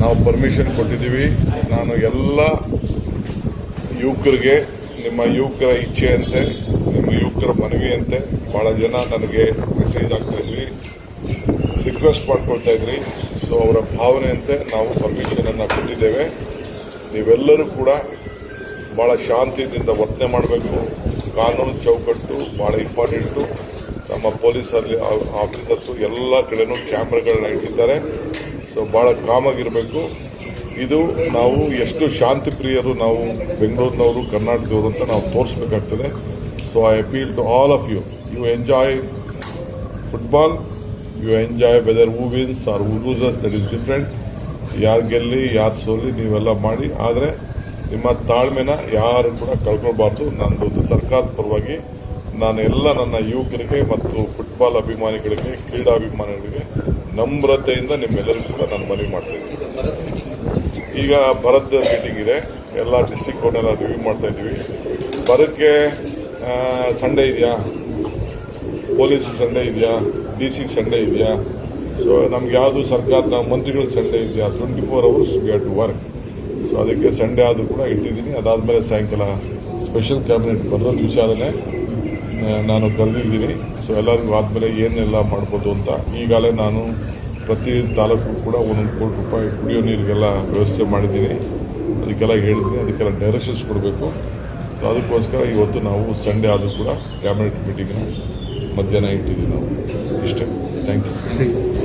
ನಾವು ಪರ್ಮಿಷನ್ ಕೊಟ್ಟಿದ್ದೀವಿ. ನಾನು ಎಲ್ಲ ಯುವಕರಿಗೆ ನಿಮ್ಮ ಯುವಕರ ಇಚ್ಛೆಯಂತೆ, ನಿಮ್ಮ ಯುವಕರ ಮನವಿಯಂತೆ ಭಾಳ ಜನ ನನಗೆ ಮೆಸೇಜ್ ಆಗ್ತಾ ಇದ್ವಿ, ರಿಕ್ವೆಸ್ಟ್ ಮಾಡ್ಕೊಳ್ತಾ ಇದ್ರಿ. ಸೊ ಅವರ ಭಾವನೆಯಂತೆ ನಾವು ಪರ್ಮಿಷನನ್ನು ಕೊಟ್ಟಿದ್ದೇವೆ. ನೀವೆಲ್ಲರೂ ಕೂಡ ಭಾಳ ಶಾಂತಿಯಿಂದ ವರ್ತನೆ ಮಾಡಬೇಕು. ಕಾನೂನು ಚೌಕಟ್ಟು ಭಾಳ ಇಂಪಾರ್ಟೆಂಟು. ನಮ್ಮ ಪೊಲೀಸಲ್ಲಿ ಆಫೀಸರ್ಸು ಎಲ್ಲ ಕಡೆನೂ ಕ್ಯಾಮ್ರಾಗಳನ್ನ ಇಟ್ಟಿದ್ದಾರೆ. ಸೊ ಭಾಳ ಕಾಮಾಗಿರಬೇಕು. ಇದು ನಾವು ಎಷ್ಟು ಶಾಂತಿ ಪ್ರಿಯರು ನಾವು ಬೆಂಗಳೂರಿನವರು, ಕರ್ನಾಟಕದವರು ಅಂತ ನಾವು ತೋರಿಸ್ಬೇಕಾಗ್ತದೆ. So I appeal to all of you, you enjoy football, you enjoy whether who wins or who loses, that is different. ಯಾರು ಗೆಲ್ಲಿ ಯಾರು ಸೋಲಿ ನೀವೆಲ್ಲ ಮಾಡಿ, ಆದರೆ ನಿಮ್ಮ ತಾಳ್ಮೆನ ಯಾರು ಕೂಡ ಕಳ್ಕೊಳ್ಬಾರ್ದು. ನಂದೊಂದು ಸರ್ಕಾರದ ಪರವಾಗಿ ನಾನು ಎಲ್ಲ ನನ್ನ ಯುವಕರಿಗೆ ಮತ್ತು ಫುಟ್ಬಾಲ್ ಅಭಿಮಾನಿಗಳಿಗೆ, ಕ್ರೀಡಾಭಿಮಾನಿಗಳಿಗೆ ನಮ್ರತೆಯಿಂದ ನಿಮ್ಮೆಲ್ಲರಿಗೂ ಕೂಡ ನಾನು ಮನವಿ ಮಾಡ್ತಾಯಿದ್ದೀನಿ. ಈಗ ಭರತ್ ಮೀಟಿಂಗ್ ಇದೆ, ಎಲ್ಲ ಡಿಸ್ಟ್ರಿಕ್ಟ್ ಕೋರ್ಟ್ನೆಲ್ಲ ರಿವ್ಯೂ ಮಾಡ್ತಾ ಇದ್ದೀವಿ. ಭರತ್ಗೆ ಸಂಡೇ ಇದೆಯಾ, ಪೊಲೀಸ್ ಸಂಡೇ ಇದೆಯಾ, DC ಸಂಡೇ ಇದೆಯಾ? ಸೊ ನಮ್ಗೆ ಯಾವುದು ಸರ್ಕಾರದ ಮಂತ್ರಿಗಳಿಗೆ ಸಂಡೇ ಇದೆಯಾ? 24 hours we have to work. So ಅದಕ್ಕೆ ಸಂಡೇ ಆದರೂ ಕೂಡ ಇಟ್ಟಿದ್ದೀನಿ. ಅದಾದಮೇಲೆ ಸಾಯಂಕಾಲ ಸ್ಪೆಷಲ್ ಕ್ಯಾಬಿನೆಟ್ ಬರೋದು ವಿಚಾರನೇ ನಾನು ಕರೆದಿದ್ದೀನಿ. ಸೊ ಎಲ್ಲರಿಗೂ ಆದಮೇಲೆ ಏನೆಲ್ಲ ಮಾಡ್ಬೋದು ಅಂತ ಈಗಾಗಲೇ ನಾನು ಪ್ರತಿ ತಾಲೂಕು ಕೂಡ 1 ಕೋಟಿ ರೂಪಾಯಿ ಕುಡಿಯೋ ನೀರಿಗೆಲ್ಲ ವ್ಯವಸ್ಥೆ ಮಾಡಿದ್ದೀನಿ. ಅದಕ್ಕೆಲ್ಲ ಹೇಳಿದ್ದೀನಿ, ಅದಕ್ಕೆಲ್ಲ ಡೈರೆಕ್ಷನ್ಸ್ ಕೊಡಬೇಕು. ಸೊ ಅದಕ್ಕೋಸ್ಕರ ಇವತ್ತು ನಾವು ಸಂಡೇ ಆದರೂ ಕೂಡ ಕ್ಯಾಬಿನೆಟ್ ಮೀಟಿಂಗ್ನ ಮಧ್ಯಾಹ್ನ ಇಟ್ಟಿದ್ದೀವಿ ನಾವು. ಇಷ್ಟೇ. Thank you.